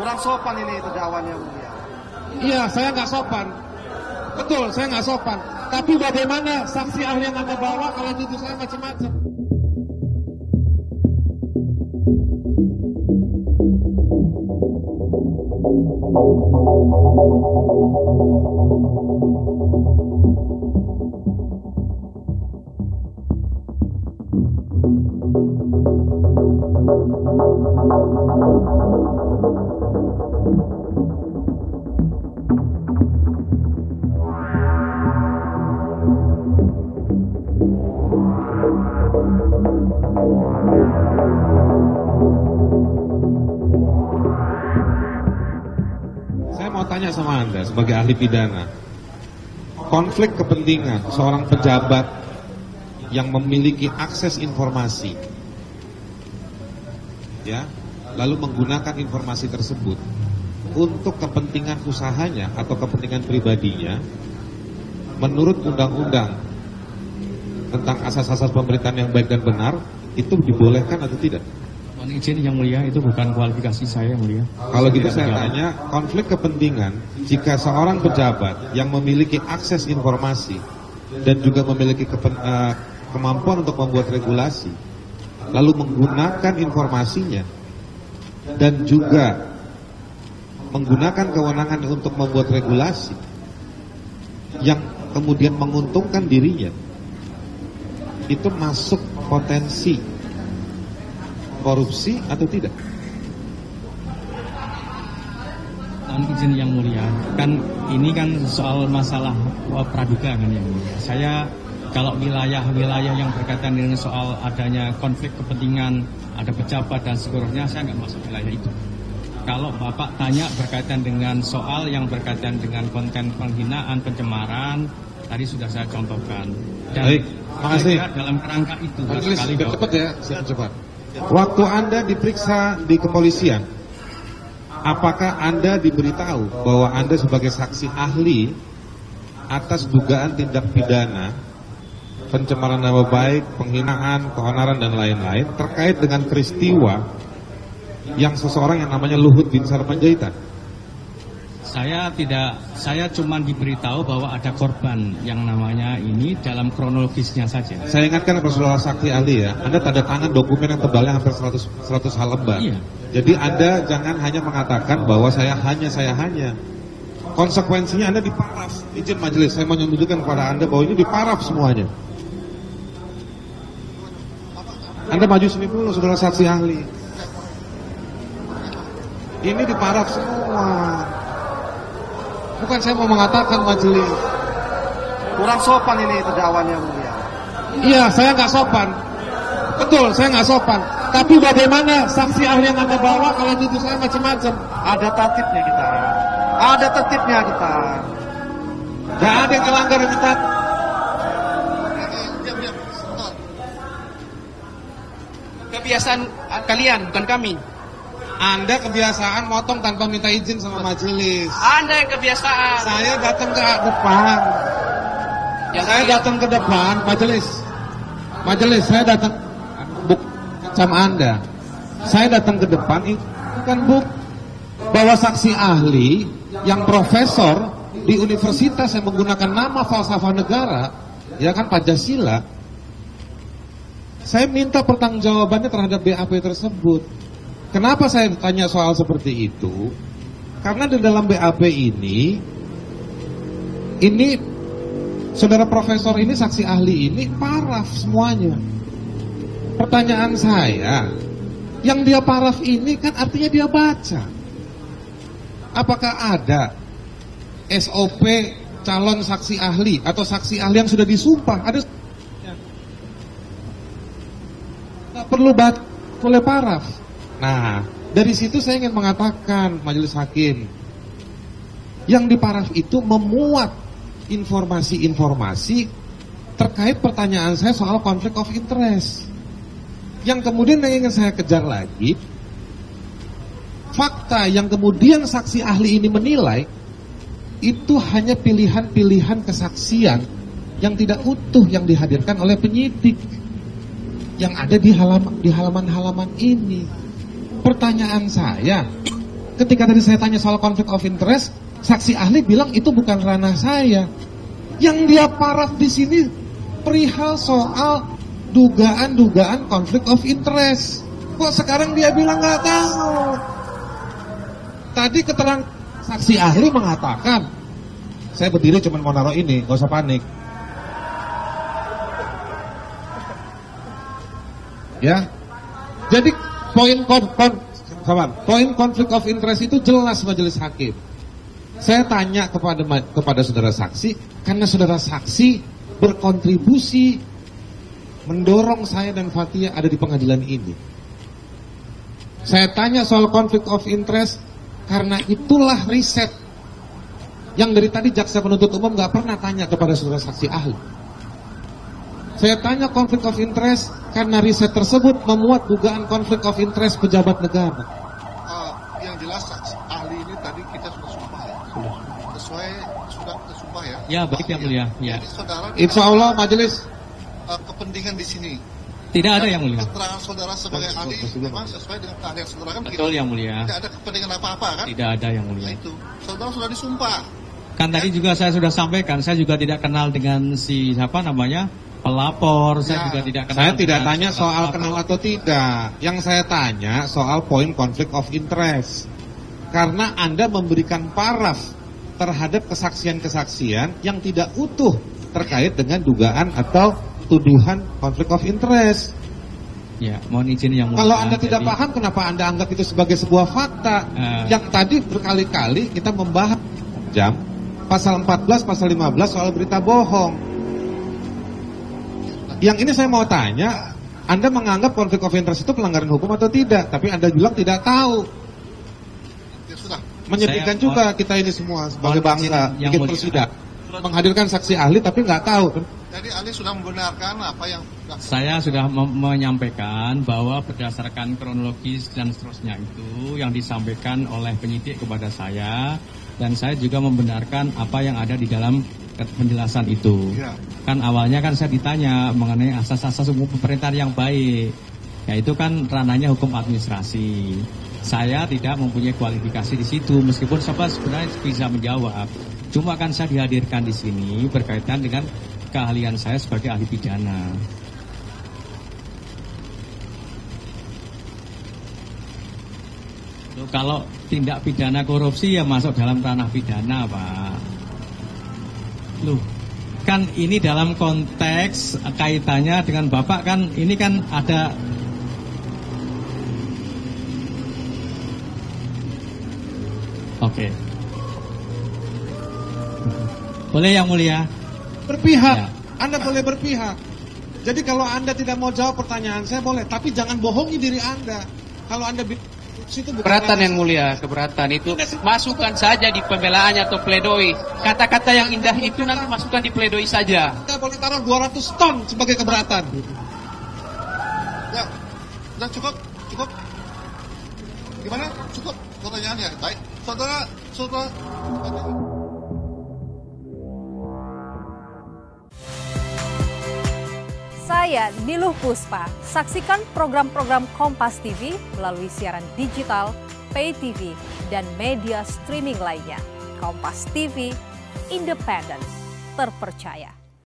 Kurang sopan ini terdakwanya, Mulia. Iya, saya nggak sopan. Betul, saya nggak sopan. Tapi bagaimana saksi ahli yang Anda bawa kalau nuduh saya macam-macam? Saya mau tanya sama Anda sebagai ahli pidana, konflik kepentingan seorang pejabat yang memiliki akses informasi, ya, lalu menggunakan informasi tersebut untuk kepentingan usahanya atau kepentingan pribadinya, menurut undang-undang tentang asas-asas pemerintahan yang baik dan benar, itu dibolehkan atau tidak? Mohon izin yang mulia, itu bukan kualifikasi saya, yang mulia. Kalau gitu saya tanya, konflik kepentingan jika seorang pejabat yang memiliki akses informasi dan juga memiliki kemampuan untuk membuat regulasi, lalu menggunakan informasinya dan juga menggunakan kewenangan untuk membuat regulasi yang kemudian menguntungkan dirinya, itu masuk potensi korupsi atau tidak? Mohon izin yang mulia, kan ini kan soal masalah praduga kan yang mulia. Saya kalau wilayah-wilayah yang berkaitan dengan soal adanya konflik kepentingan, ada pejabat dan seterusnya, saya nggak masuk wilayah itu. Kalau Bapak tanya berkaitan dengan soal yang berkaitan dengan konten penghinaan, pencemaran, tadi sudah saya contohkan. Dan baik, makasih. Dalam kerangka itu, sekali cepat ya, cepat. Waktu Anda diperiksa di kepolisian, apakah Anda diberitahu bahwa Anda sebagai saksi ahli atas dugaan tindak pidana pencemaran nama baik, penghinaan, keonaran dan lain-lain terkait dengan peristiwa yang seseorang yang namanya Luhut bin Sarpanjaitan? Saya cuma diberitahu bahwa ada korban yang namanya ini dalam kronologisnya saja. Saya ingatkan kepada saudara saksi ahli ya, Anda tanda tangan dokumen yang tebalnya hampir 100 halaman. Iya. Jadi Anda jangan hanya mengatakan bahwa saya hanya. Konsekuensinya Anda diparaf. Izin majelis, saya mau menunjukkan kepada Anda bahwa ini diparaf semuanya. Anda maju sini dulu, saudara saksi ahli. Ini diparaf semua. Bukan saya mau mengatakan majelis. Kurang sopan ini terdakwanya, Mulia. Iya, saya nggak sopan. Betul, saya nggak sopan. Tapi bagaimana saksi ahli yang Anda bawa kalau nuduh saya macam-macam? Ada tertibnya kita. Ada tertibnya kita. Gak ada yang melanggar kita. Kebiasaan kalian, bukan kami. Anda kebiasaan motong tanpa minta izin sama majelis. Anda yang kebiasaan. Saya datang ke depan. Saya datang ke depan majelis. Majelis, saya datang sama Anda. Saya datang ke depan itu bukan bahwa saksi ahli yang profesor di universitas yang menggunakan nama falsafah negara, ya kan, Pancasila. Saya minta pertanggungjawabannya terhadap BAP tersebut. Kenapa saya tanya soal seperti itu? Karena di dalam BAP ini saudara profesor ini, saksi ahli ini paraf semuanya. Pertanyaan saya, yang dia paraf ini kan artinya dia baca. Apakah ada SOP calon saksi ahli atau saksi ahli yang sudah disumpah? Ada? Nggak perlu boleh paraf. Nah, dari situ saya ingin mengatakan, majelis hakim, yang diparaf itu memuat informasi-informasi terkait pertanyaan saya soal konflik of interest. Yang kemudian yang ingin saya kejar lagi, fakta yang kemudian saksi ahli ini menilai itu hanya pilihan-pilihan kesaksian yang tidak utuh yang dihadirkan oleh penyidik yang ada di halaman-halaman ini. Pertanyaan saya, ketika tadi saya tanya soal konflik of interest, saksi ahli bilang itu bukan ranah saya. Yang dia paraf di sini perihal soal dugaan-dugaan konflik of interest. Kok sekarang dia bilang nggak tahu? Tadi keterangan saksi ahli mengatakan, saya berdiri cuma mau naruh ini, gak usah panik. Ya, jadi poin konflik of interest itu jelas majelis hakim. Saya tanya kepada saudara saksi, karena saudara saksi berkontribusi mendorong saya dan Fathia ada di pengadilan ini. Saya tanya soal konflik of interest karena itulah riset yang dari tadi jaksa penuntut umum nggak pernah tanya kepada saudara saksi ahli. Saya tanya konflik of interest karena riset tersebut memuat dugaan konflik of interest pejabat negara. Yang jelas saksi ahli ini tadi kita sudah sumpah ya. Sudah sumpah ya. Ya, baik yang mulia. Ya. Jadi saudara, Insya Allah majelis kepentingan di sini. Tidak ada yang mulia. Keterangan saudara sebagai ahli memang sesuai dengan keahlian saudara kan begitu. Betul yang mulia. Tidak ada kepentingan apa-apa kan? Tidak ada yang Nah mulia. itu, saudara sudah disumpah. Kan tadi juga saya sudah sampaikan, saya juga tidak kenal dengan si siapa namanya pelapor. Saya juga tidak kenal. saya tidak dengan tanya soal kenal atau tidak. Yang saya tanya soal poin konflik of interest. Karena Anda memberikan paraf terhadap kesaksian-kesaksian yang tidak utuh terkait dengan dugaan atau tuduhan konflik of interest. Ya, mohon izin yang mulia. Kalau Anda tidak Jadi, paham, kenapa Anda anggap itu sebagai sebuah fakta? Yang tadi berkali-kali kita membahas jam pasal 14, pasal 15 soal berita bohong. Yang ini saya mau tanya, Anda menganggap konflik of interest itu pelanggaran hukum atau tidak? Tapi Anda bilang tidak tahu. Ya sudah. Menyedihkan juga kita ini semua sebagai bangsa yang bikin mulia. persidangan, menghadirkan saksi ahli tapi nggak tahu. Jadi ahli sudah membenarkan apa yang Saya sudah menyampaikan bahwa berdasarkan kronologis dan seterusnya itu yang disampaikan oleh penyidik kepada saya, dan saya juga membenarkan apa yang ada di dalam penjelasan itu. Ya. Kan awalnya kan saya ditanya mengenai asas-asas hukum pemerintahan yang baik. Ya itu kan ranahnya hukum administrasi. Saya tidak mempunyai kualifikasi di situ, meskipun saya sebenarnya bisa menjawab. Cuma kan saya dihadirkan di sini berkaitan dengan keahlian saya sebagai ahli pidana. Loh, kalau tindak pidana korupsi ya masuk dalam ranah pidana, Pak. Loh, kan ini dalam konteks kaitannya dengan Bapak kan ini kan ada. Oke. Boleh yang mulia? Berpihak, Ya. Anda boleh berpihak. Jadi kalau Anda tidak mau jawab pertanyaan saya boleh, tapi jangan bohongi diri Anda. Kalau Anda situ bukan Keberatan yang mulia, keberatan itu masukkan saja di pembelaannya atau pledoi. Kata-kata yang indah itu nanti masukkan di pledoi saja. Anda boleh taruh 200 ton sebagai keberatan. ya, sudah cukup. Gimana? Cukup pertanyaannya. Baik. Saudara. Saya Niluh Puspa. Saksikan program-program Kompas TV melalui siaran digital, pay TV, dan media streaming lainnya. Kompas TV, independen, terpercaya.